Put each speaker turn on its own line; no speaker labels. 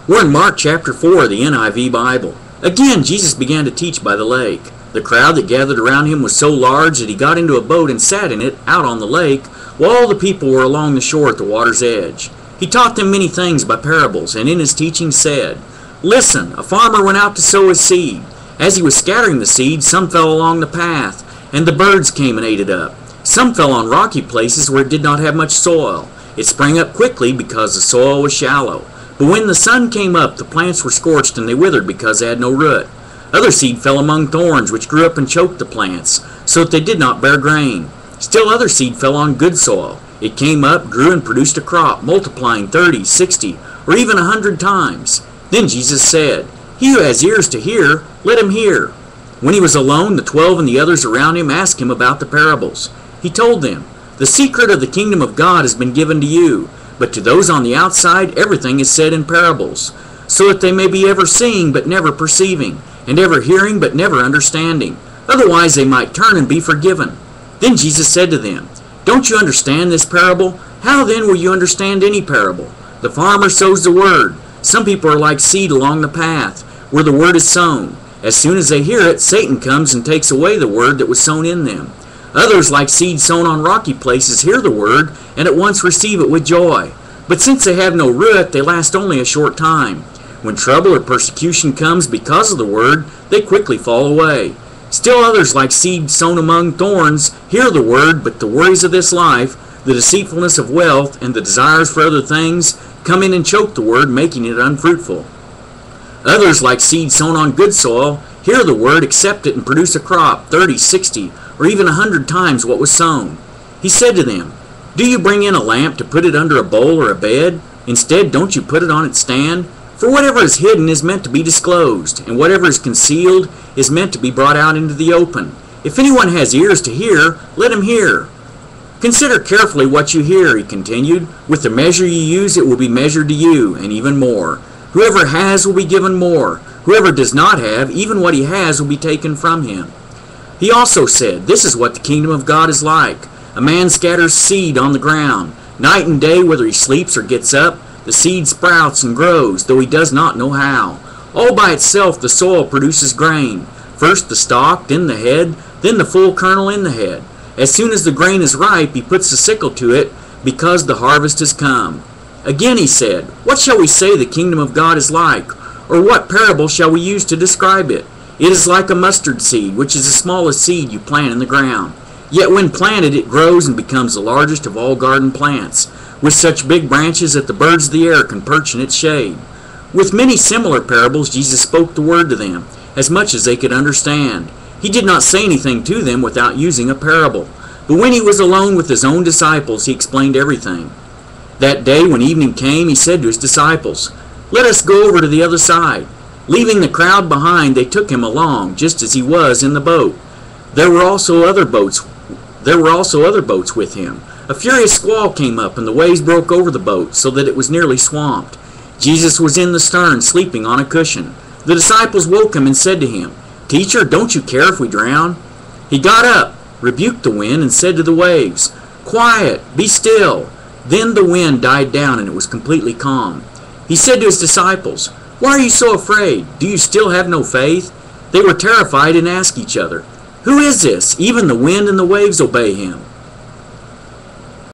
We're in Mark chapter 4 of the NIV Bible. Again, Jesus began to teach by the lake. The crowd that gathered around him was so large that he got into a boat and sat in it out on the lake, while all the people were along the shore at the water's edge. He taught them many things by parables, and in his teaching said, "Listen, a farmer went out to sow his seed. As he was scattering the seed, some fell along the path, and the birds came and ate it up. Some fell on rocky places where it did not have much soil. It sprang up quickly because the soil was shallow. But when the sun came up, the plants were scorched and they withered because they had no root. Other seed fell among thorns, which grew up and choked the plants, so that they did not bear grain. Still other seed fell on good soil. It came up, grew, and produced a crop, multiplying 30, 60, or even 100 times. Then Jesus said, 'He who has ears to hear, let him hear.' When he was alone, the 12 and the others around him asked him about the parables. He told them, 'The secret of the kingdom of God has been given to you, but to those on the outside everything is said in parables, so that they may be ever seeing but never perceiving, and ever hearing but never understanding. Otherwise they might turn and be forgiven.' Then Jesus said to them, 'Don't you understand this parable? How then will you understand any parable? The farmer sows the word. Some people are like seed along the path, where the word is sown. As soon as they hear it, Satan comes and takes away the word that was sown in them. Others, like seed sown on rocky places, hear the word, and at once receive it with joy. But since they have no root, they last only a short time. When trouble or persecution comes because of the word, they quickly fall away. Still others, like seed sown among thorns, hear the word, but the worries of this life, the deceitfulness of wealth, and the desires for other things come in and choke the word, making it unfruitful. Others, like seed sown on good soil, hear the word, accept it, and produce a crop, 30, 60, or even 100 times what was sown. He said to them, 'Do you bring in a lamp to put it under a bowl or a bed? Instead, don't you put it on its stand? For whatever is hidden is meant to be disclosed, and whatever is concealed is meant to be brought out into the open. If anyone has ears to hear, let him hear. Consider carefully what you hear,' he continued. 'With the measure you use, it will be measured to you, and even more. Whoever has will be given more. Whoever does not have, even what he has will be taken from him.' He also said, 'This is what the kingdom of God is like. A man scatters seed on the ground. Night and day, whether he sleeps or gets up, the seed sprouts and grows, though he does not know how. All by itself the soil produces grain. First the stalk, then the head, then the full kernel in the head. As soon as the grain is ripe, he puts the sickle to it, because the harvest has come.' Again he said, 'What shall we say the kingdom of God is like? Or what parable shall we use to describe it? It is like a mustard seed, which is the smallest seed you plant in the ground. Yet when planted, it grows and becomes the largest of all garden plants, with such big branches that the birds of the air can perch in its shade.' With many similar parables, Jesus spoke the word to them, as much as they could understand. He did not say anything to them without using a parable. But when he was alone with his own disciples, he explained everything. That day, when evening came, he said to his disciples, 'Let us go over to the other side.' Leaving the crowd behind, they took him along, just as he was in the boat. There were also other boats with him. A furious squall came up, and the waves broke over the boat, so that it was nearly swamped. Jesus was in the stern, sleeping on a cushion. The disciples woke him and said to him, 'Teacher, don't you care if we drown?' He got up, rebuked the wind, and said to the waves, 'Quiet, be still.' Then the wind died down, and it was completely calm. He said to his disciples, 'Why are you so afraid? Do you still have no faith?' They were terrified and asked each other, 'Who is this? Even the wind and the waves obey him.'